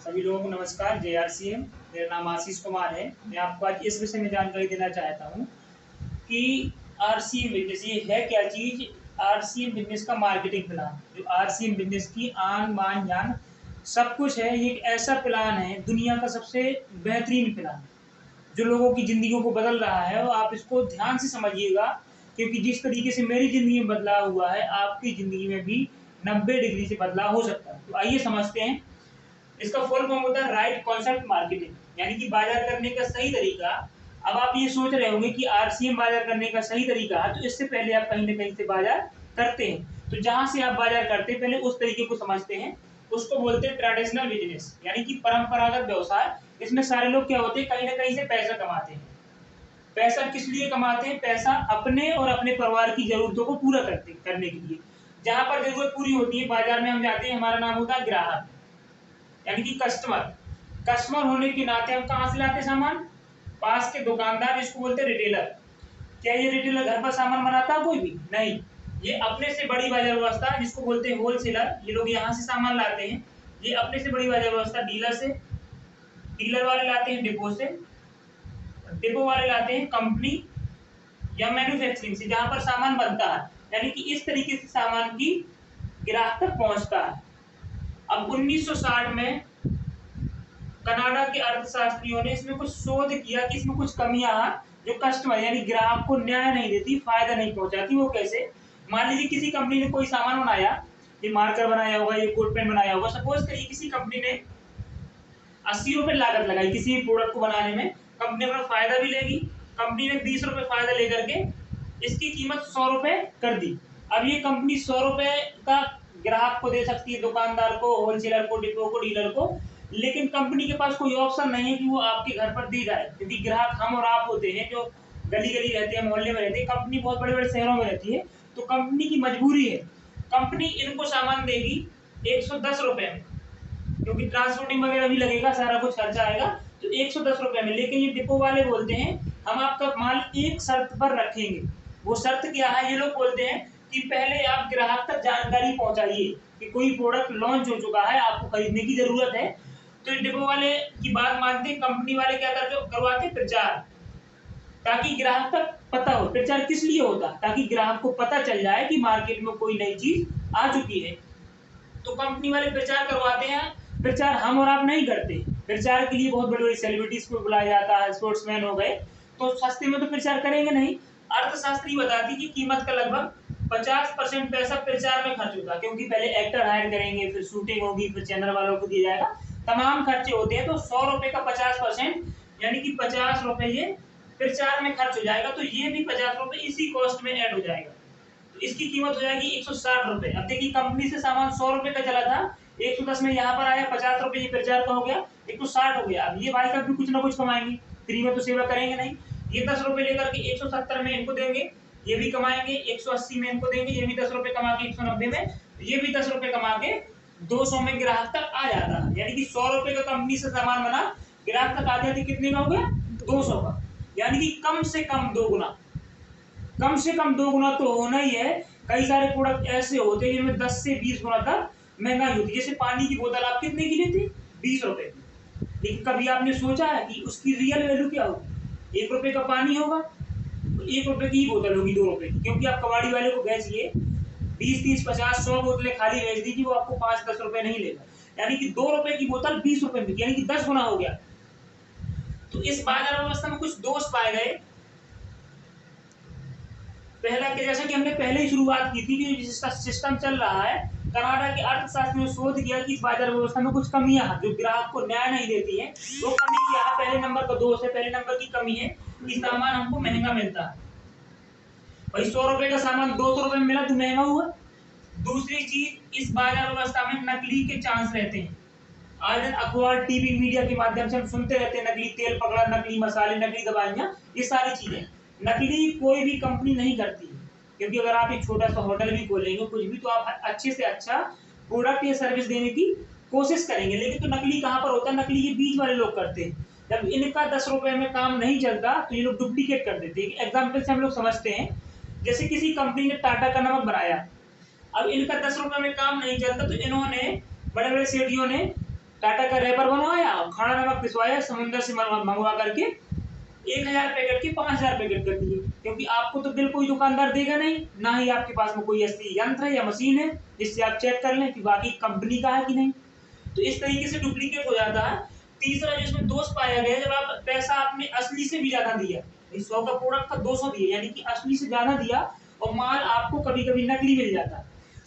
सभी लोगों को नमस्कार। JRCM, मेरा नाम आशीष कुमार है। मैं आपको आज इस विषय में जानकारी देना चाहता हूँ कि RCM बिजनेस ये है क्या चीज़। RCM बिजनेस का मार्केटिंग प्लान, जो RCM बिजनेस की आन बान जान सब कुछ है। ये एक ऐसा प्लान है, दुनिया का सबसे बेहतरीन प्लान जो लोगों की ज़िंदगियों को बदल रहा है। और आप इसको ध्यान से समझिएगा, क्योंकि जिस तरीके से मेरी ज़िंदगी में बदलाव हुआ है, आपकी ज़िंदगी में भी 90 डिग्री से बदलाव हो सकता है। तो आइए समझते हैं। इसका फुल फॉर्म होता है राइट कॉन्सेप्ट मार्केटिंग, यानी कि बाजार करने का सही तरीका। अब आप ये सोच रहे होंगे कि RCM बाजार करने का सही तरीका है, तो इससे पहले आप कहीं ना कहीं से बाजार करते हैं। तो जहां से आप बाजार करते हैं, पहले उस तरीके को समझते हैं। उसको बोलते हैं ट्रेडिशनल बिजनेस, यानी कि परंपरागत व्यवसाय। इसमें सारे लोग क्या होते हैं, कहीं ना कहीं से पैसा कमाते हैं। पैसा किस लिए कमाते हैं? पैसा अपने और अपने परिवार की जरूरतों को पूरा करने के लिए। जहां पर जरूरत पूरी होती है, बाजार में हम जाते हैं, हमारा नाम होता है ग्राहक, यानी कि कस्टमर। कस्टमर होने के नाते हम कहाँ से लाते हैं सामान? पास के दुकानदार, जिसको बोलते हैं रिटेलर। क्या ये रिटेलर घर पर सामान बनाता है? कोई भी नहीं। ये अपने से बड़ी बाजार व्यवस्था, जिसको बोलते हैं होलसेलर, ये लोग यहाँ से सामान लाते हैं। ये अपने से बड़ी बाजार व्यवस्था डीलर से, डीलर वाले लाते हैं डिपो से, डिपो वाले लाते हैं कंपनी या मैन्युफैक्चरिंग से, जहां पर सामान बनता है। यानी कि इस तरीके से सामान की ग्राहक तक पहुंचता है। अब 1960 में कनाडा के अर्थशास्त्रियों ने इसमें कुछ शोध किया कि इसमें कुछ कमियां हैं जो कस्टमर यानी ग्राहक को न्याय नहीं देती, फायदा नहीं पहुंचाती। वो कैसे? मान लीजिए किसी कंपनी ने कोई सामान बनाया, ये मार्कर बनाया होगा, ये कोट पेन बनाया होगा। सपोज करिए किसी कंपनी ने 80 रुपए लागत लगाई किसी प्रोडक्ट को बनाने में। कंपनी अपना फायदा भी लेगी। कंपनी ने 20 रुपए फायदा लेकर के इसकी कीमत 100 रुपए कर दी। अब ये कंपनी 100 रुपए का ग्राहक को दे सकती है, दुकानदार को, होलसेलर को, डिपो को, डीलर को। लेकिन कंपनी के पास कोई ऑप्शन नहीं है कि वो आपके घर पर दी जाए, क्योंकि ग्राहक हम और आप होते हैं, जो गली गली रहते हैं, मोहल्ले में रहते हैं। कंपनी बहुत बड़े बड़े शहरों में रहती है, तो कंपनी की मजबूरी है, कंपनी इनको सामान देगी 110 रुपए में, क्योंकि ट्रांसपोर्टिंग वगैरह भी लगेगा, सारा कुछ खर्चा आएगा। तो 110 रुपए में। लेकिन ये डिपो वाले बोलते हैं हम आपका माल एक शर्त पर रखेंगे। वो शर्त क्या है? ये लोग बोलते हैं कि पहले आप ग्राहक तक जानकारी पहुंचाइए कि कोई प्रोडक्ट लॉन्च हो चुका है, आपको खरीदने की जरूरत है। तो डिपो वाले की बात मानते हैं। कंपनी वाले क्या करवाते? प्रचार, ताकि ग्राहक तक पता हो। प्रचार किस लिए होता? ताकि ग्राहक को पता चल जाए कि मार्केट में कोई नई चीज आ चुकी है। तो कंपनी वाले प्रचार करवाते हैं। प्रचार हम और आप नहीं करते। प्रचार के लिए बहुत बड़ी बड़ी सेलिब्रिटीज को बुलाया जाता है, स्पोर्ट्समैन हो गए। तो सस्ते में तो प्रचार करेंगे नहीं। अर्थशास्त्री बताती कि कीमत का लगभग 50% पैसा प्रचार में खर्च होता है, क्योंकि पहले एक्टर हायर करेंगे, फिर शूटिंग होगी, फिर चैनल वालों को दिया जाएगा, तमाम खर्चे होते हैं। तो 100 रुपए का 50%, यानी कि 50 रुपए ये प्रचार में खर्च हो जाएगा। तो ये भी 50 रुपए इसी कॉस्ट में ऐड हो जाएगा। तो इसकी कीमत हो जाएगी 160 रुपए। अब देखिए, कंपनी से सामान 100 रुपए का चला था, 110 में यहाँ पर आया, 50 रुपए ये प्रचार का हो गया, 160 हो गया। अब ये भाई साहब भी कुछ ना कुछ कमाएंगे, फ्री में तो सेवा करेंगे नहीं। ये 10 रुपए लेकर के 170 में इनको देंगे, ये भी कमाएंगे। 180 में इनको देंगे, ये भी 10 रुपए कमा के 190 में, ये भी 10 रुपए कमा के 200 में ग्राहक तक आ जाता है। यानी कि 100 रुपए का कंपनी से सामान बना, ग्राहक तक आ जाती कितने का हो गया? 200 का। यानी कि कम से कम 2 गुना, कम से कम 2 गुना तो होना ही है। कई सारे प्रोडक्ट ऐसे होते हैं जिनमें 10 से 20 गुना तक महंगाई होती है। जैसे पानी की बोतल आप कितने की लेते? 20 रुपए की। लेकिन कभी आपने सोचा है कि उसकी रियल वैल्यू क्या होगी? 1 रुपए का पानी होगा, 1 रुपए की ही बोतल होगी, 2 रुपए की। क्योंकि आप कबाड़ी वाले को बेचिए 20, 30, 50, 100 बोतलें खाली बेच दीजिए, वो आपको 5-10 रुपए नहीं लेगा। यानी कि 2 रुपए की बोतल 20 रुपए में, यानी कि 10 गुना हो गया। तो इस बाजार व्यवस्था में कुछ दोष पाए गए। पहला कि जैसा कि हमने पहले ही शुरुआत की थी कि जिसका सिस्टम चल रहा है, कनाडा के अर्थशास्त्री ने शोध किया कि इस बाजार व्यवस्था में कुछ कमियां हैं जो ग्राहक को न्याय नहीं देती है। वो कमी क्या है? पहले नंबर का दोष है, पहले नंबर की कमी है कि सामान हमको महंगा मिलता है। भाई 100 रुपए का सामान 200 रुपए में मिला तो महंगा हुआ। दूसरी चीज, इस बाजार व्यवस्था में नकली के चांस रहते हैं। आज दिन अखबार, टीवी, मीडिया के माध्यम से हम सुनते रहते हैं, नकली तेल पकड़ा, नकली मसाले, नकली दवाइयां, ये सारी चीजें नकली कोई भी कंपनी नहीं करती है। क्योंकि अगर आप एक छोटा सा होटल भी खोलेंगे, कुछ भी, तो आप अच्छे से अच्छा प्रोडक्ट या सर्विस देने की कोशिश करेंगे। लेकिन तो नकली कहाँ पर होता है? नकली ये बीच वाले लोग करते हैं। जब इनका 10 रुपए में काम नहीं चलता तो ये लोग डुप्लीकेट कर देते हैं। एग्जाम्पल से हम लोग समझते हैं, जैसे किसी कंपनी ने टाटा का नमक बनाया। अब इनका 10 रुपए में काम नहीं चलता, तो इन्होंने, बड़े बड़े सेठियों ने टाटा का रैपर बनवाया और खाड़ा नमक पिसवाया समुद्र से मंगवा करके 1000 पैकेट के 5000 पैकेट कर दिए, क्योंकि आपको तो बिल कोई दुकानदार देगा नहीं, ना ही आपके पास में कोई ऐसी यंत्र है या मशीन है जिससे आप चेक कर लें कि वाकई कंपनी का है कि नहीं। तो इस तरीके से डुप्लीकेट हो जाता है। तीसरा जिसमें दोष पाया गया, जब आप पैसा आपने असली से भी ज्यादा दिया, 100 का प्रोडक्ट का 200 दिया, यानी कि असली से ज्यादा दिया और माल आपको कभी कभी नकली मिल जाता,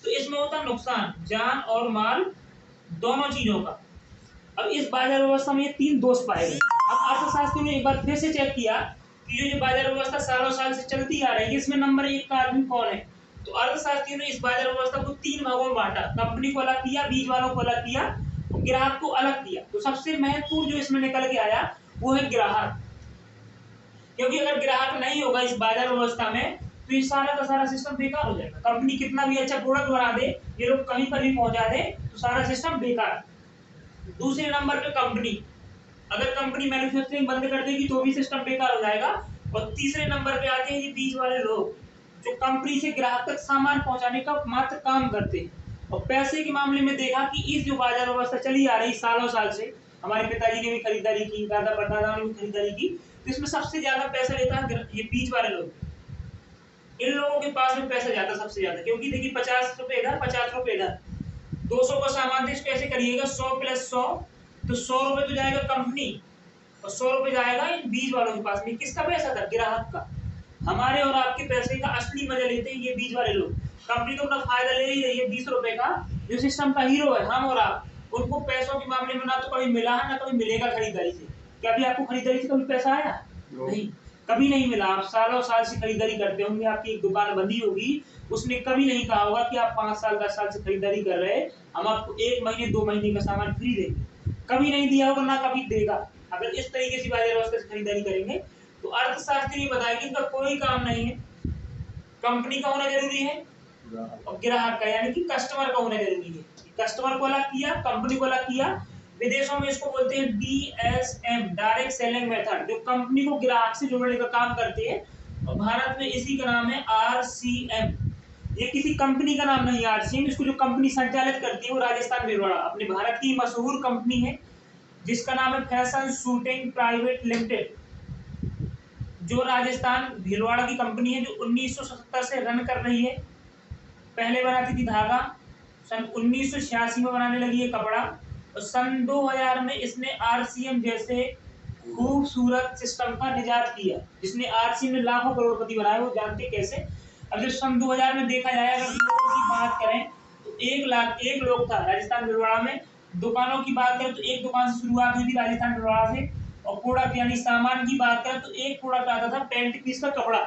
तो इसमें होता नुकसान जान और माल दोनों चीजों का। अब इस बाजार व्यवस्था में ये 3 दोष पाए गए। अब अर्थशास्त्रियों ने एक बार फिर से चेक किया कि जो बाजार व्यवस्था सालों साल से चलती आ रही है, इसमें नंबर 1 का आदमी कौन है। तो अर्थशास्त्रियों ने इस बाजार व्यवस्था को 3 भागों में बांटा, कंपनी को अलग किया, बीज वालों को अलग किया और ग्राहक को अलग किया। तो सबसे महत्वपूर्ण जो इसमें निकल के आया वो है ग्राहक, क्योंकि अगर ग्राहक नहीं होगा इस बाजार व्यवस्था में तो ये सारा का सारा सिस्टम बेकार हो जाएगा। कंपनी कितना भी अच्छा प्रोडक्ट बना दे, ये लोग कहीं पर भी पहुंचा दे, तो सारा सिस्टम बेकार। दूसरे नंबर पे कंपनी, अगर कंपनी मैन्युफैक्चरिंग बंद कर देगी तो भी सिस्टम बेकार हो जाएगा। और तीसरे नंबर पे आते हैं ये बीच वाले लोग, जो कंपनी से ग्राहक तक सामान पहुंचाने का मात्र काम करते हैं। और पैसे के मामले में देखा कि इस जो बाजार व्यवस्था चली आ रही सालों साल से, हमारे पिताजी ने भी खरीदारी की, दादा परदादा ने भी खरीदारी की, तो इसमें सबसे ज्यादा पैसा लेता है ये बीच वाले लोग। इन लोगों के पास में पैसा जाता सबसे ज्यादा, क्योंकि देखिए 50 रुपए इधर 50 रुपए इधर, 200 का सामान थे, कैसे करिएगा 100 + 100 तो 100 रुपए तो जाएगा कंपनी और 100 रुपए जाएगा इन बीज वालों के पास में। किसका पैसा था? ग्राहक का। हमारे और आपके पैसे का असली मजा लेते हैं ये बीज वाले लोग। कंपनी तो अपना फायदा ले ही रही है 20 रुपए का, जो सिस्टम का हीरो है हम और आप, उनको पैसों के मामले में ना तो कभी मिला है ना कभी मिलेगा खरीदारी से। क्या अभी आपको खरीदारी से कभी पैसा आया? नहीं, कभी नहीं मिला। आप सालों साल से खरीदारी करते होंगे, आपकी एक दुकान बंदी होगी, उसने कभी नहीं कहा होगा कि आप 5 साल 10 साल से खरीदारी कर रहे हैं, हम आपको 1 महीने 2 महीने का सामान फ्री देंगे। कभी नहीं दिया होगा, ना कभी देगा। अगर इस तरीके से बाजार व्यवस्था से खरीदारी करेंगे तो अर्थशास्त्री ये बताएगी इनका कोई काम नहीं है, कंपनी का होना जरूरी है और ग्राहक का यानी कि कस्टमर का होना जरूरी है। कस्टमर को अलग किया, कंपनी को अलग किया। विदेशों में इसको बोलते हैं DSM, डायरेक्ट सेलिंग मेथड, जो कंपनी को ग्राहक से जोड़ने का काम करते हैं। और भारत में इसी का नाम है RCM। ये किसी कंपनी का नाम नहीं है RCM, इसको जो कंपनी संचालित करती है वो राजस्थान भिलवाड़ा, अपने भारत की मशहूर कंपनी है जिसका नाम है फैशन शूटिंग प्राइवेट लिमिटेड, जो राजस्थान भिलवाड़ा की कंपनी है, जो 1977 से रन कर रही है। पहले बनाती थी धागा, सन 1986 में बनाने लगी है कपड़ा, और सन 2000 में इसने RCM जैसे खूबसूरत सिस्टम का निजात किया, जिसने RCM ने लाखों करोड़पति बनाए। वो जानते कैसे? अगर सन 2000 में देखा जाए, अगर लोगों की बात करें तो 1 लोग था राजस्थान भिलवाड़ा में। दुकानों की बात करें तो एक दुकान से शुरुआत हुई थी राजस्थान भिलवाड़ा से। और प्रोडक्ट यानी सामान की बात करें तो एक प्रोडक्ट आता था पैंट पीस का कपड़ा।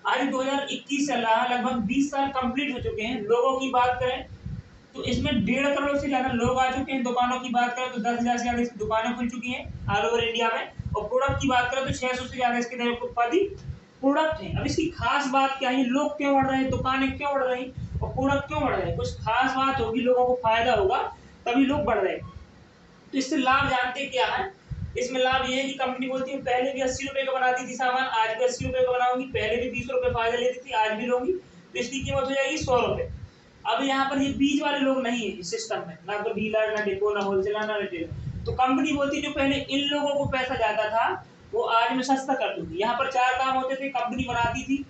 आज 2021 चल रहा है, लगभग 20 साल कंप्लीट हो चुके हैं। लोगों की बात करें तो इसमें 1.5 करोड़ से ज्यादा लोग आ चुके हैं। दुकानों की बात करें तो 10,000 से ज्यादा इसकी दुकानें खुल चुकी हैं ऑल ओवर इंडिया में। और प्रोडक्ट की बात करें तो 600 से ज्यादा इसके उत्पादित प्रोडक्ट हैं। अब इसकी खास बात क्या है, लोग क्यों बढ़ रहे हैं, दुकानें क्यों बढ़ रही और प्रोडक्ट क्यों बढ़ रहे हैं? कुछ खास बात होगी, लोगों को फायदा होगा तभी लोग बढ़ रहे हैं। तो इससे लाभ जानते क्या है? इसमें लाभ ये है कि कंपनी बोलती है पहले भी 80 रुपए का बनाती थी सामान, आज भी 80 रुपए का बनाऊंगी, पहले भी 20 रुपए फायदा लेती थी, आज भी लूंगी, तो इसकी कीमत हो जाएगी 100 रुपए। अब यहाँ पर ये बीच वाले लोग नहीं है इस सिस्टम में, ना तो डीलर, ना डिपो, ना होलसेलर, ना रिटेलर। तो कंपनी बोलती जो पहले इन लोगों को पैसा जाता था वो आज मैं सस्ता कर दूंगी। यहाँ पर 4 काम होते थे, कंपनी बनाती थी,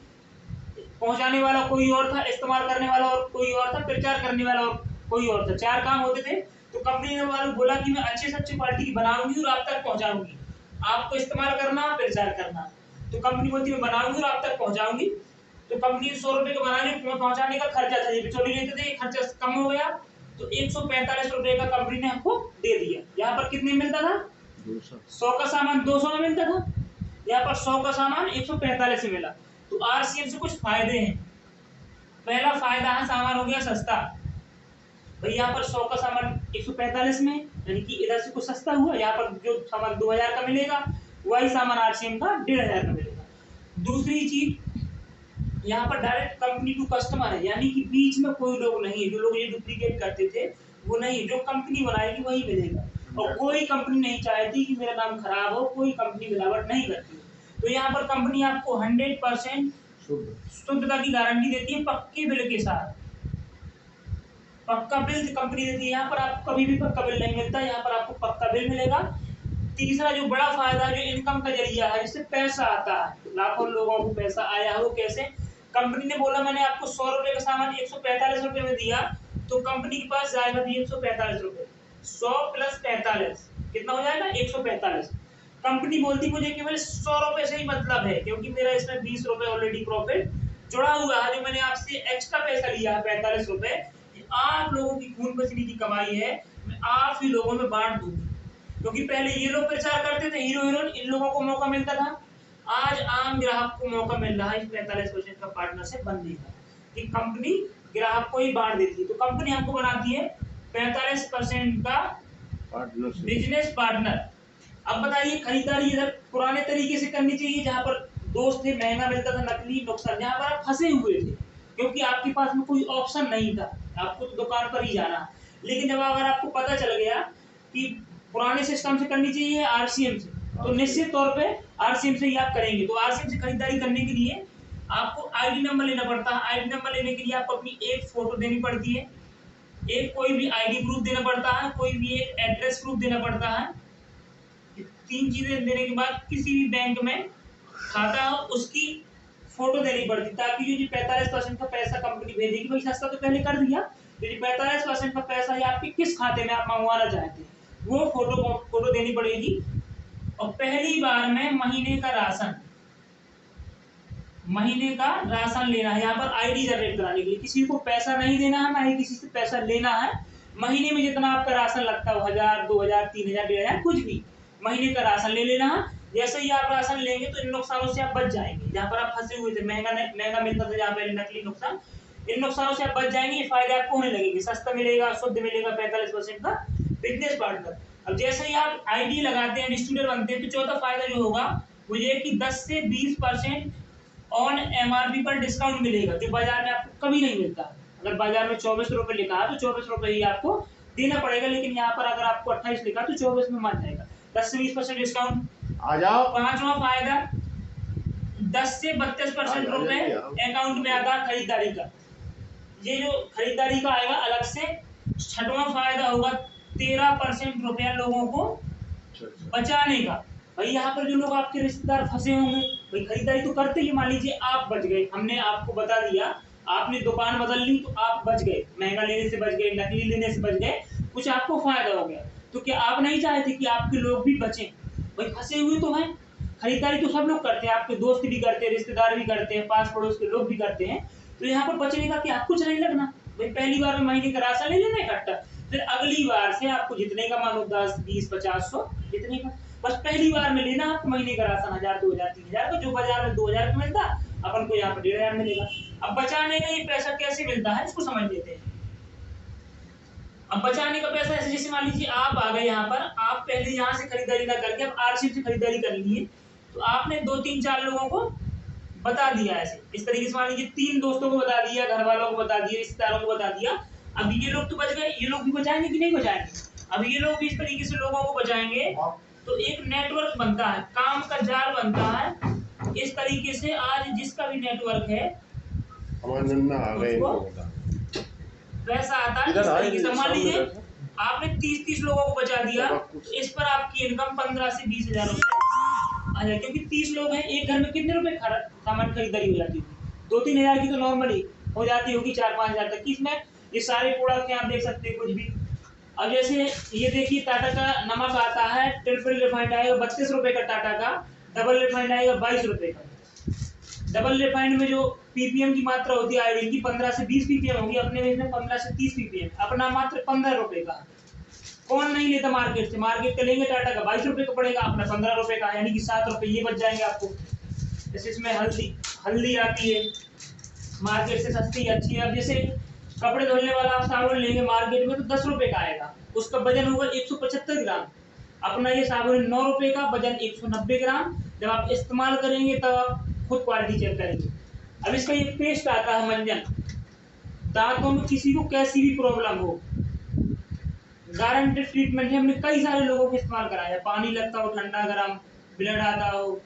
पहुंचाने वाला कोई और था, इस्तेमाल करने वाला और कोई और था, प्रचार करने वाला और कोई और था। 4 काम होते थे। तो कंपनी ने बोला कि मैं अच्छे से अच्छी क्वालिटी की बनाऊंगी और आप तक पहुंचाऊंगी, आपको इस्तेमाल करना, प्रचार करना। तो कंपनी बोलती मैं बनाऊंगी और आप तक पहुंचाऊंगी। तो कंपनी 100 रुपए का बनाने पहुंचाने का खर्चा था, ये बिचौली लेते थे, खर्चा कम हो गया तो 145 रुपए का कंपनी ने हमको दे दिया। यहाँ पर कितने मिलता था? 100 का सामान 200 में मिलता था, यहाँ पर 100 का सामान 145 में मिला। तो RCM से कुछ फायदे हैं। पहला फायदा है सामान हो गया सस्ता। भाई यहाँ पर 100 का सामान 145 में, यानी कि इधर से कुछ सस्ता हुआ। यहाँ पर जो सामान 2000 का मिलेगा वही सामान RCM का 1500 का मिलेगा। दूसरी चीज, यहाँ पर डायरेक्ट कंपनी टू कस्टमर है, यानी कि बीच में कोई लोग नहीं है। जो लोग ये डुप्लीकेट करते थे वो नहीं, जो कंपनी बनाएगी वही मिलेगा। और कोई कंपनी नहीं चाहती कि मेरा नाम खराब हो, कोई कंपनी मिलावट नहीं करती। तो यहाँ पर कंपनी आपको 100% शुद्धता की गारंटी देती है, पक्के बिल के साथ। पक्का बिल कंपनी देती है। यहाँ पर आपको कभी भी पक्का बिल नहीं मिलता, यहाँ पर आपको पक्का बिल मिलेगा। तीसरा जो बड़ा फायदा जो इनकम का जरिया है, जिससे पैसा आता है, लाखों लोगों को पैसा आया है, वो कैसे? कंपनी ने बोला मैंने आपको 100 रुपए का सामान 145 रुपए में दिया, तो कंपनी के पास जाएगा भी 145 रुपए। 100 प्लस 45 कितना हो जाएगा? 145। कंपनी बोलती मुझे केवल 100 रुपए से ही मतलब है, क्योंकि मेरा इसमें 20 रुपए ऑलरेडी प्रॉफिट जुड़ा हुआ है, जो मैंने आपसे एक्स्ट्रा पैसा लिया है 45 रुपए, आप लोगों की खून पसीने की कमाई है, मैं आप ही लोगों में बांट दूंगी। क्योंकि पहले ये लोग प्रचार करते थे हीरो हीरोइन, इन लोगों को मौका मिलता था, आज आम ग्राहक को मौका मिल रहा है इस 45% का पार्टनरशिप बनने का, कि कंपनी ग्राहक को ही बांट देती है। तो कंपनी हमको बनाती है 45% का बिजनेस पार्टनर। अब बताइए, खरीदारी इधर पुराने तरीके से करनी चाहिए, जहां पर दोस्त थे, महंगा मिलता था, नकली नुकसान, जहां पर आप फंसे हुए थे, क्योंकि आपके पास में कोई ऑप्शन नहीं था, आपको तो दुकान पर ही जाना। लेकिन जब अगर आपको पता चल गया कि पुराने सिस्टम से करनी चाहिए आरसीएम से, तो निश्चित तौर पे आरसीएम से ही आप करेंगे। तो आरसीएम से खरीदारी करने के लिए आपको आईडी नंबर लेना पड़ता है। आईडी नंबर लेने के लिए आपको अपनी एक फोटो देनी पड़ती है, एक कोई भी आईडी प्रूफ देना पड़ता है, कोई भी एक एड्रेस प्रूफ देना पड़ता है। 3 चीजें देने के बाद किसी भी बैंक में खाता हो उसकी फोटो देनी पड़ती, ताकि जो 45% का पैसा कंपनी भेजेगी, भाई सस्ता तो पहले कर दिया, तो 45% का पैसा या आपके किस खाते में आप मंगवाना चाहते हैं, वो फोटो देनी पड़ेगी। और पहली बार में महीने का राशन लेना है, यहाँ पर आईडी जनरेट कराने के लिए। किसी को पैसा नहीं देना है, ना ही किसी से पैसा लेना है। महीने में जितना आपका राशन लगता है, 1000 2000 3000 1500 कुछ भी, महीने का राशन ले लेना है। जैसे ही आप राशन लेंगे तो इन नुकसानों से आप बच जाएंगे, जहाँ पर आप फंसे हुए थे, महंगा मिलता था जहाँ पर नकली नुकसान, इन नुकसानों से आप बच जाएंगे। ये फायदे आपको होने लगेंगे, सस्ता मिलेगा, शुद्ध मिलेगा 45% का बिजनेस पार्टनर। अब जैसे ही आप आईडी लगाते हैं, डिस्ट्रीब्यूटर बनते हैं, तो चौथा फायदा जो होगा वो ये कि 10 से 20% ऑन एमआरपी पर डिस्काउंट मिलेगा, जो बाजार में आपको कभी नहीं मिलता। अगर बाजार में 24 रुपए लिखा है तो 24 रुपए ही आपको देना पड़ेगा, लेकिन यहाँ पर अगर आपको 28 लिखा तो 24 में मान जाएगा। 10 से 20% डिस्काउंट आ जाओ। पांचवा फायदा 10 से 32% रुपए अकाउंट में आता है खरीदारी का, ये जो खरीदारी का आएगा अलग से। छठवां फायदा होगा 13% रुपया लोगों को बचाने का। भाई यहाँ पर जो लोग आपके रिश्तेदार फंसे होंगे, भाई खरीदारी तो करते ही, मान लीजिए आप बच गए, हमने आपको बता दिया, आपने दुकान बदल ली तो आप बच गए, महंगा लेने से बच गए, नकली लेने से बच गए, कुछ आपको फायदा हो गया। तो क्या आप नहीं चाहते कि आपके लोग भी बचें? भाई फंसे हुए तो हैं, खरीदारी तो सब लोग करते हैं, आपके दोस्त भी करते हैं, रिश्तेदार भी करते हैं, पास पड़ोस के लोग भी करते हैं। तो यहाँ पर बचने का क्या कुछ नहीं लगना, भाई पहली बार में महीने का राशन ले लेना इकट्ठा, फिर अगली बार से आपको जितने का मानो 10 20 50 100 जितने का, बस पहली बार में लेना आपको महीने का राशन 1000 2000 3000 का, जो बाजार में 2000 का मिलता अपन को यहाँ पर 1500 मिलेगा। अब बचाने का ये पैसा कैसे मिलता है इसको समझ लेते हैं। अब बचाने का पैसा ऐसे, जैसे मान लीजिए आप आ गए यहाँ पर, आप पहले यहाँ से खरीदारी ना करके अब आरसीएम से खरीदारी कर ली, तो आपने 2 3 4 लोगों को बता दिया, ऐसे इस तरीके से मान लीजिए 3 दोस्तों को बता दिया, घर वालों को बता दिया, रिश्तेदारों को बता दिया। अब ये लोग तो बच गए, ये लोग भी बचाएंगे कि नहीं बचाएंगे? अब ये लोग भी इस तरीके से लोगों को बचाएंगे, तो एक नेटवर्क बनता है, काम का जाल बनता है। इस तरीके से आज जिसका भी नेटवर्क है पैसा आता है। इस तरीके से मान लीजिए आपने 30 लोगों को बचा दिया, तो इस पर आपकी इनकम 15 से 20 हजार रुपए आ जाए, क्योंकि 30 लोग हैं, एक घर में कितने रुपए सामान खरीदारी हो जाती होगी? 2-3 हजार की तो नॉर्मली हो जाती होगी, 4-5 हजार तक की। इसमें ये सारे प्रोडक्ट आप देख सकते हैं कुछ भी। अब जैसे ये देखिए, टाटा का नमक आता है, ट्रिपल रिफाइंड आएगा 32 रुपए का, टाटा का डबल रिफाइंड आएगा 22 रुपए का। डबल रिफाइंड में जो पीपीएम की मात्रा होती है आयोडीन की 15 से 20 पीपीएम होगी, अपने में 15 से 30 पीपीएम, अपना मात्र 15 रुपए का। कौन नहीं लेता मार्केट से? मार्केट का लेंगे टाटा का 22 रुपए का पड़ेगा, अपना 15 रुपए का, यानी कि 7 रुपए ये बच जाएंगे आपको। जैसे इसमें हल्दी आती है मार्केट से सस्ती अच्छी है। अब जैसे कपड़े धोने वाला आप साबुन लेंगे मार्केट में तो 10 रुपए का आएगा, उसका वजन होगा 175 ग्राम। अपना ये साबुन 9 रुपए का, वजन 190 ग्राम। जब आप इस्तेमाल करेंगे तब आप खुद क्वालिटी चेक करेंगे। अब इसका ये पेस्ट आता है मंजन, दांतों में किसी को कैसी भी प्रॉब्लम हो, गारंटेड ट्रीटमेंट है। हमने कई सारे लोगों को इस्तेमाल कराया, पानी लगता हो ठंडा गर्म, ब्लड आता हो,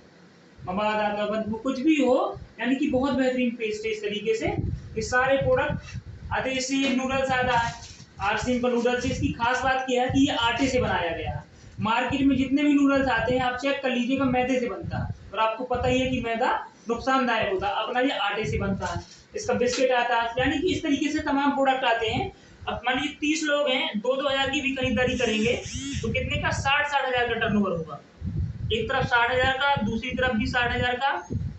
मवाद आता हो, बदबू कुछ भी हो, यानी कि बहुत बेहतरीन पेस्ट है। इस तरीके से ये सारे प्रोडक्ट आते। जैसे ये नूडल्स आता है, आरसीएम का नूडल्स है, इसकी खास बात क्या है कि ये आटे से बनाया गया है। मार्केट में जितने भी नूडल्स आते हैं आप चेक कर लीजिएगा मैदे से बनता है, और आपको पता ही है कि मैदा नुकसानदायक होता है। अपना ये आटे से बनता है। इसका बिस्किट आता है, यानी कि इस तरीके से तमाम प्रोडक्ट आते हैं। अब मान लीजिए 30 लोग हैं, 2-2 हज़ार की भी खरीदारी करेंगे तो कितने का 60-60 हज़ार का टर्नओवर होगा। एक तरफ 60 हज़ार का, दूसरी तरफ भी 60 हज़ार का,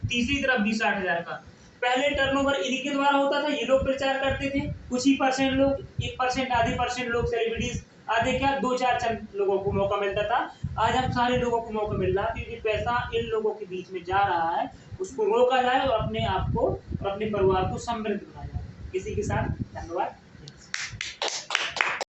तीसरी तरफ भी 60 हज़ार का। पहले टर्नओवर इन्हीं के द्वारा होता था, ये लोग प्रचार करते थे, कुछ ही परसेंट लोग, 1%, आधे परसेंट लोग, सेलिब्रिटीज, आधे क्या 2-4 चंद लोगों को मौका मिलता था। आज हम सारे लोगों को मौका मिल रहा है, क्योंकि पैसा इन लोगों के बीच में जा रहा है, उसको रोका जाए और अपने आप को और अपने परिवार को समृद्ध बनाया जाए। इसी के साथ धन्यवाद।